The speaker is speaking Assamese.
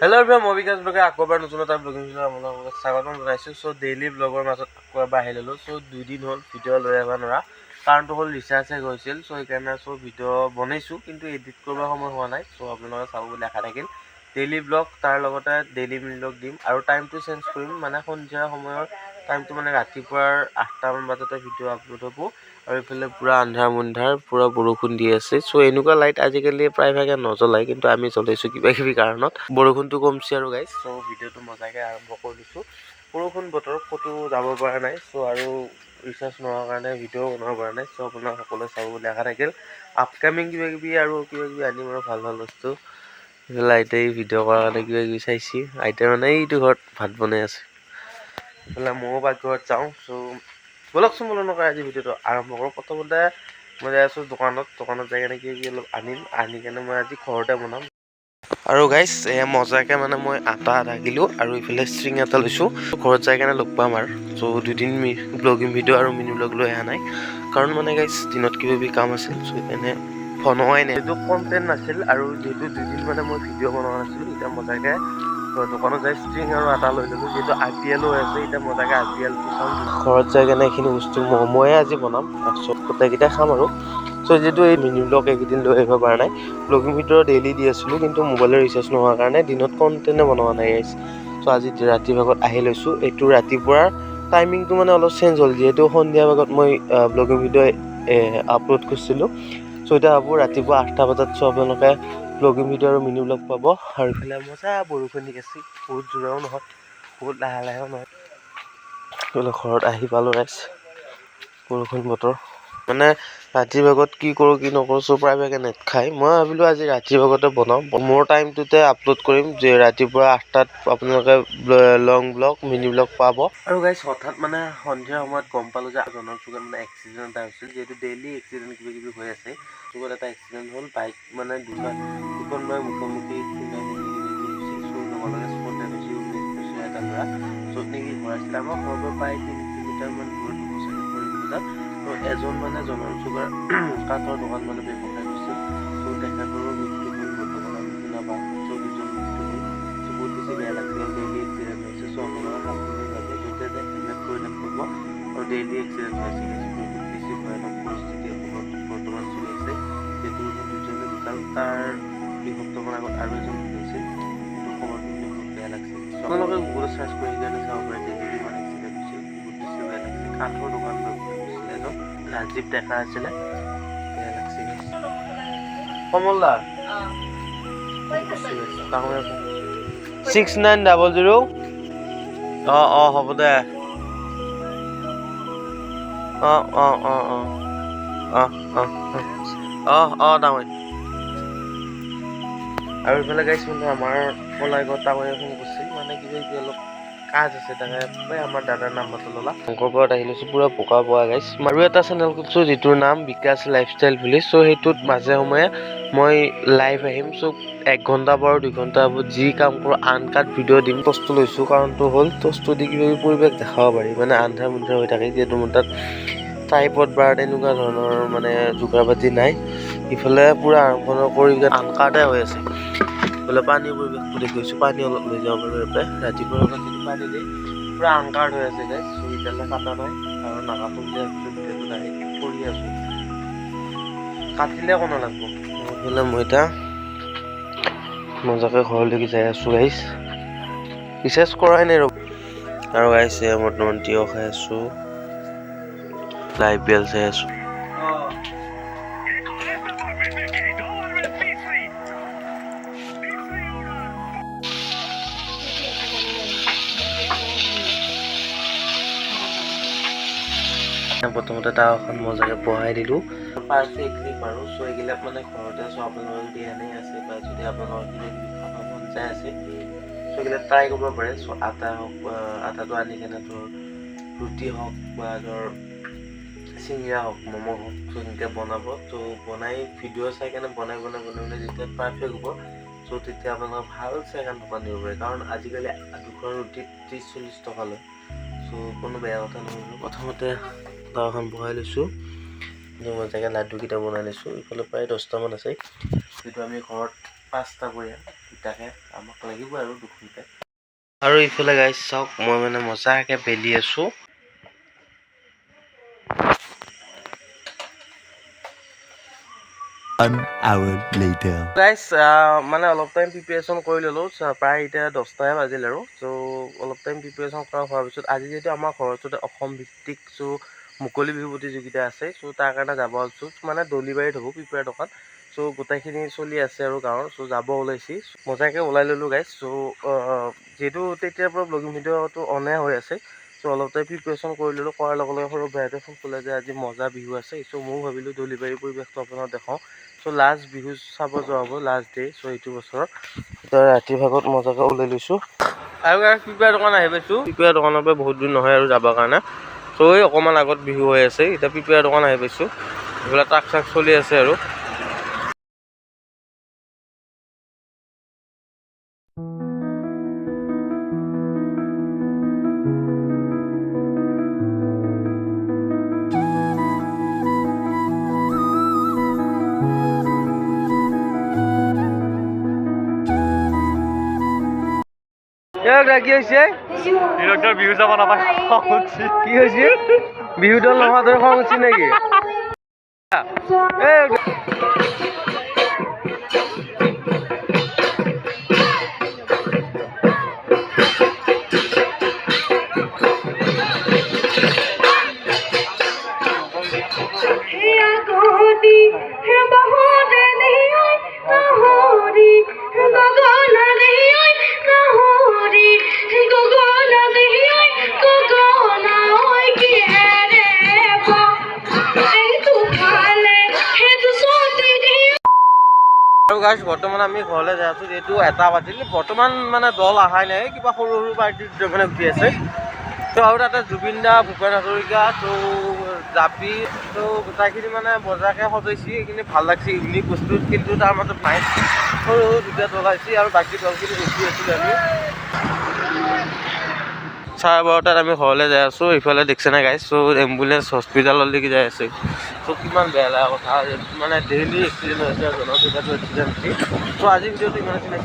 হেল্ল' এভৰিৱান, মই বিকাশ ব্লগে আকৌ এবাৰ নতুন এটা ব্লগিং ভিডিঅ' আপোনালোকক স্বাগতম জনাইছোঁ। চ' ডেইলি ব্লগৰ মাজত আকৌ এবাৰ আহি ল'লোঁ। চ' 2 দিন হ'ল ভিডিঅ' লৈ আহিব নোৱাৰা, কাৰণটো হ'ল ৰিচাৰ্জ শেষ হৈছিল। চ' সেইকাৰণে ভিডিঅ' বনাইছোঁ, কিন্তু এডিট কৰিব সময় হোৱা নাই। চ' আপোনালোকে চাব বুলি আশা থাকিল। ডেইলি ব্লগ, তাৰ লগতে ডেইলি মিনি ব্লগ দিম আৰু টাইমটো চেঞ্জ কৰিম, মানে সন্ধিয়া সময়ৰ টাইমটো মানে ৰাতিপুৱাৰ 8টামান বজাতে ভিডিঅ' আপলোড হ'ব। আৰু এইফালে পূৰা আন্ধাৰ মুন্ধাৰ, পূৰা বৰষুণ দি আছে। চ' এনেকুৱা লাইট আজিকালি প্ৰায়ভাগে নজ্বলাই, কিন্তু আমি জ্বলাইছোঁ কিবা কাৰণত। বৰষুণটো কমছে আৰু গাইজ। চ' ভিডিঅ'টো মজাকৈ আৰম্ভ কৰি দিছোঁ। বৰষুণ বতৰ, ক'তো যাব পৰা নাই। চ' আৰু ৰিচাৰ্জ নোহোৱাৰ কাৰণে ভিডিঅ' বনাব পৰা নাই। চ' আপোনাক সকলোৱে চাব বুলি আশা থাকিল। আপকামিং কিবাকিবি আনিম আৰু ভাল বস্তু। এইফালে আইতাই ভিডিঅ' কৰাৰ কাৰণে কিবাকিবি চাইছে। আইতাই মানে এইটো ঘৰত ভাত বনাই আছে। এইফালে ময়ো পাকঘৰত যাওঁ। চ' ব'লকচোন নকৰে আজি ভিডিঅ'টো আৰম্ভ কৰোঁ। প্ৰথমতে মই যাই আছোঁ দোকানত যাই কেনে কিবাকিবি অলপ আনি কেনে মই আজি ঘৰতে বনাম। আৰু গাইজ মজাকৈ মানে মই আটা দাগিলোঁ আৰু ইফালে ষ্ট্ৰিং এটা লৈছোঁ। ঘৰত যাই কেনে লগ পাম আৰু। চ' 2 দিন ব্লগিং ভিডিঅ' আৰু মিনি ব্লগ লৈ অহা নাই, কাৰণ মানে গাইজ দিনত কিবাকিবি কাম আছিল। চ' সেইকাৰণে বনোৱাই নাই, এইটো কণ্টেণ্ট নাছিল। আৰু যিহেতু 2 দিন মানে মই ভিডিঅ' বনোৱা নাছিলোঁ, এতিয়া মজাকৈ দোকানত যাই ষ্ট্ৰিং আৰু আটা লৈ ল'লোঁ। যিহেতু IPL হৈ আছে, এতিয়া মজাকৈ IPLটো চাম। ঘৰত যাই কেনে এইখিনি বস্তু ময়ে আজি বনাম, চব গোটেইকেইটাই খাম আৰু। চ' যিহেতু এই মিনি ব্লগ এইকেইদিন লৈ আহিব পৰা নাই, ব্লগিং ভিডিঅ' ডেইলি দি আছিলোঁ, কিন্তু মোবাইলৰ ৰিচাৰ্জ নোহোৱাৰ কাৰণে দিনত কণ্টেণ্টে বনোৱা নাই গাইজ। চ' আজি ৰাতি ভাগত আহি লৈছোঁ। এইটো ৰাতিপুৱাৰ টাইমিংটো মানে অলপ চেঞ্জ হ'ল, যিহেতু সন্ধিয়া ভাগত মই ব্লগিং ভিডিঅ' আপলোড কৰিছিলোঁ। চ' এতিয়া ভাবোঁ ৰাতিপুৱা 8টা বজাত চ' আপোনালোকে ব্লগিং ভিডিঅ' আৰু মিনি ব্লগ পাব। আৰু ইফালে মজা বৰষুণ দি আছে, বহুত জোৰেও নহয়, বহুত লাহেও নহয়। এইফালে ঘৰত আহি পালোঁ গাইজ। বৰষুণ বতৰ, মানে ৰাতি ভাগত কি কৰোঁ কি নকৰোঁ, চ' প্ৰায়ভাগে নেট খাই। মই ভাবিলোঁ আজি ৰাতি ভাগতে বনাওঁ, মোৰ টাইমটোতে আপলোড কৰিম, যে ৰাতিপুৱা 8টাত আপোনালোকে লং ব্লগ মিনি ব্লগ পাব। আৰু গাইজ হঠাৎ মানে সন্ধিয়া সময়ত গম পালোঁ যে জনৰ চুকত মানে এক্সিডেণ্ট এটা হৈছিল। যিহেতু ডেইলি এক্সিডেণ্ট কিবাকিবি হৈ আছে, চুকত এটা এক্সিডেণ্ট হ'ল। বাইক মানে দুখন বাই মুখামুখি হৈছিল। চ' লগে স্পট ডেড হৈছিল 19 বছৰীয়া এটা ল'ৰা, য'ত নেকি ঘৰ আছিলে আমাৰ ঘৰৰ পৰা প্ৰায় 3 কিলোমিটাৰমান দূৰত হ'ব চাগে, পৰিবজাত। ত' এজন মানে জনৰ চুগাৰ কাঠৰ দোকান মানে ব্যৱসায় কৰিছিল। চ' তেখেতৰো মৃত্যু হ'ল বৰ্তমান আমি শুনা পাওঁ। চ' 2জন মৃত্যু হ'ল। চ' বহুত বেছি বেয়া লাগিছে, আৰু ডেইলি এক্সিডেণ্ট হৈছে। চ' আপোনালোকে সাৱধানে য'তে যায় হেলমেট পৰিধান কৰিব। আৰু ডেইলি এক্সিডেণ্ট হৈ আছে, বহুত বেছি ভয়ানক পৰিস্থিতি অসমত বৰ্তমান চলি আছে। যিহেতু 2জনে ঢুকাল, তাৰ 2 সপ্তাহমান আগত আৰু এজন ঢুকাইছিল। সেইটো খবৰটো শুনি বহুত বেয়া লাগিছে। আপোনালোকে গুগলত চাৰ্চ কৰি কেনে চাব পাৰে, ডেইলি কিমান এক্সিডেণ্ট হৈছিল, বহুত বেছি বেয়া লাগিছে। কাঠৰ দোকান কৰিছিল এজন, ৰাজীৱ ডেকা আছিলে, বেয়া লাগিছে। কমল দা 6900। হ'ব দে। ডাঙৰ। আৰু এইফালে গাইছ মানে আমাৰ পলাইগড় টাউন ফোন কৰিছিল, মানে কিবা অলপ কাজ আছে, তাকে আমাৰ দাদাৰ নাম্বাৰটো ল'লা। শংকৰপুৰত আহি লৈছোঁ, পুৰা বোকা পোৱা গাইছ। আৰু এটা চেনেল খুলিছোঁ, যিটোৰ নাম বিকাশ লাইফষ্টাইল বুলি। চ' সেইটোত মাজে সময়ে মই লাইভ আহিম। চ' 1 ঘণ্টা বা 2 ঘণ্টা যি কাম কৰোঁ আনকাট ভিডিঅ' দিম। টচটো লৈছোঁ, কাৰণটো হ'ল টচটো দি কিবাকিবি পৰিৱেশ দেখাব পাৰি, মানে আন্ধাৰ মুন্ধাৰ হৈ থাকে। যিহেতু মোৰ তাত ট্ৰাইপড বা তেনেকুৱা ধৰণৰ মানে যোগাৰ পাতি নাই। ইফালে পূৰা আৰম্ভ কৰি আনকাৰ্ডে হৈ আছে। ইফালে পানীৰ পৰিৱেশটো দেখুৱাইছোঁ, পানী অলপ লৈ যাব পাৰোঁ ইয়াৰ পৰা। ৰাতিপুৱাৰ পৰা যিটো পানী দিয়ে পূৰা আনকাৰ্ড হৈ আছে গাইছ। চ' এতিয়ালৈ কাটা নাই, আৰু নাকাটো বুলি ভাবিছোঁ, ভিডিঅ'টো ডাইৰেক্ট কৰি আছোঁ। কাটিলে কোনো নালাগব। এইফালে মই এতিয়া মজাকৈ ঘৰলৈকে যাই আছোঁ গাইছ। ৰিচাৰ্জ কৰাই নাই আৰু গাইছ বৰ্তমান তিয়হ খাই আছোঁ, IPL চাই আছোঁ। প্ৰথমতে টাৱাখন মজাকৈ বহাই দিলোঁ, পাৰফেক্টলি পাৰোঁ। চ' এইবিলাক মানে ঘৰতে চ' আপোনালোকৰ যদি এনেই আছে, বা যদি আপোনালোকৰ কিবাকিবি খাব মন যায় আছে, চ' এইবিলাক ট্ৰাই কৰিব পাৰে। চ' আটা হওক, আটাটো আনি কেনে ধৰ ৰুটি হওক, বা ধৰ চিংৰা হওক, ম'ম' হওক, চ' এনেকৈ বনাব। ত' বনাই ভিডিঅ' চাই কেনে বনাই যেতিয়া পাৰফেক্ট হ'ব, চ' তেতিয়া আপোনালোকে ভাল এখন দোকান দিব পাৰে। কাৰণ আজিকালি 2খন ৰুটিত 30-40 টকা লয়। চ' কোনো বেয়া কথা নহয়। প্ৰথমতে টাৱাখন বহাই লৈছোঁ, মজাকৈ লাডুকেইটা বনাই লৈছোঁ। ইফালে প্ৰায় 10টামান আছে, যিটো আমি ঘৰত 5টা পৰিয়াল, ইটাকে আমাক লাগিব আৰু দুখনতে। আৰু ইফালে গাইছ চাওক মই মানে মজাকে বেলি আছোঁ। গাইছ মানে অলপ টাইম প্ৰিপেৰেশ্যন কৰি ল'লোঁ, প্ৰায় এতিয়া 10টাহে বাজিল আৰু। চ' অলপ টাইম প্ৰিপেৰেশ্যন কৰা হোৱাৰ পিছত আজি যিহেতু আমাৰ ঘৰৰ ওচৰতে অসম ভিত্তিক মুকলি বিহু প্ৰতিযোগিতা আছে, চ' তাৰ কাৰণে যাব ওলাইছোঁ। মানে দলিবাৰীত হ'ব প্ৰিপেয়াৰ দোকান। চ' গোটেইখিনি চলি আছে আৰু গাঁৱৰ, চ' যাব ওলাইছি মজাকে ওলাই ল'লোঁ গাইছ। চ' যিহেতু তেতিয়াৰ পৰা ব্লগিং ভিডিঅ'টো অনে হৈ আছে, চ' অলপ টাইম প্ৰিপেৰেশ্যন কৰি ল'লোঁ। কৰাৰ লগে লগে সৰু ভাইহঁতে ফোন কৰিলে যে আজি মজা বিহু আছে। চ' ময়ো ভাবিলোঁ দলিবাৰীৰ পৰিৱেশটো আপোনাক দেখাওঁ। চ' লাষ্ট বিহু চাব যোৱা হ'ব, লাষ্ট ডে। চ' এইটো বছৰৰ এতিয়া ৰাতিৰ ভাগত মজাকে ওলাই লৈছোঁ। আৰু প্ৰিপেয়াৰ দোকান আহি পাইছোঁ। প্ৰিপেয়াৰ দোকানৰ পৰা বহুত দূৰ নহয় আৰু যাবৰ কাৰণে। চ' এই অকণমান আগত বিহু হৈ আছে, এতিয়া প্ৰিপেয়াৰ দোকান আহি পাইছোঁ। এইফালে ট্ৰাক চাক চলি আছে আৰু। কি হৈছে? বিহু যাব নাপায় কি হৈছে? বিহু দল নোহোৱা দৰে খং উঠছি নেকি? আৰু গাইছ বৰ্তমান আমি ঘৰলৈ যাই আছোঁ, যিহেতু 1টা বাজিল। বৰ্তমান মানে দল অহাই নাই, কিবা সৰু সৰু পাৰ্টিৰ মানে উঠি আছে। ত' আৰু তাতে জুবিন দা, ভূপেন হাজৰিকা, ত' জাপি, ত' গোটেইখিনি মানে মজাকৈ সজাইছে। সেইখিনি ভাল লাগছে, ইউনিক বস্তু। কিন্তু তাৰ মাজত নাই সৰু সৰু দুটা দল আহিছে আৰু বাকী দলখিনি ৰখি আছিলোঁ আমি। 12:30 আমি ঘৰলৈ যাই আছোঁ। ইফালে দেখিছে নাই গাইছ? চ' এম্বুলেঞ্চ হস্পিটেললৈকে যাই আছে। চ' কিমান বেয়া লগা কথা, মানে ডেইলি এক্সিডেণ্ট হৈছে আৰু জনসংখ্যাটো এক্সিডেণ্ট হৈছে। চ' আজিৰ ভিডিঅ'টো ইমান আছিলে।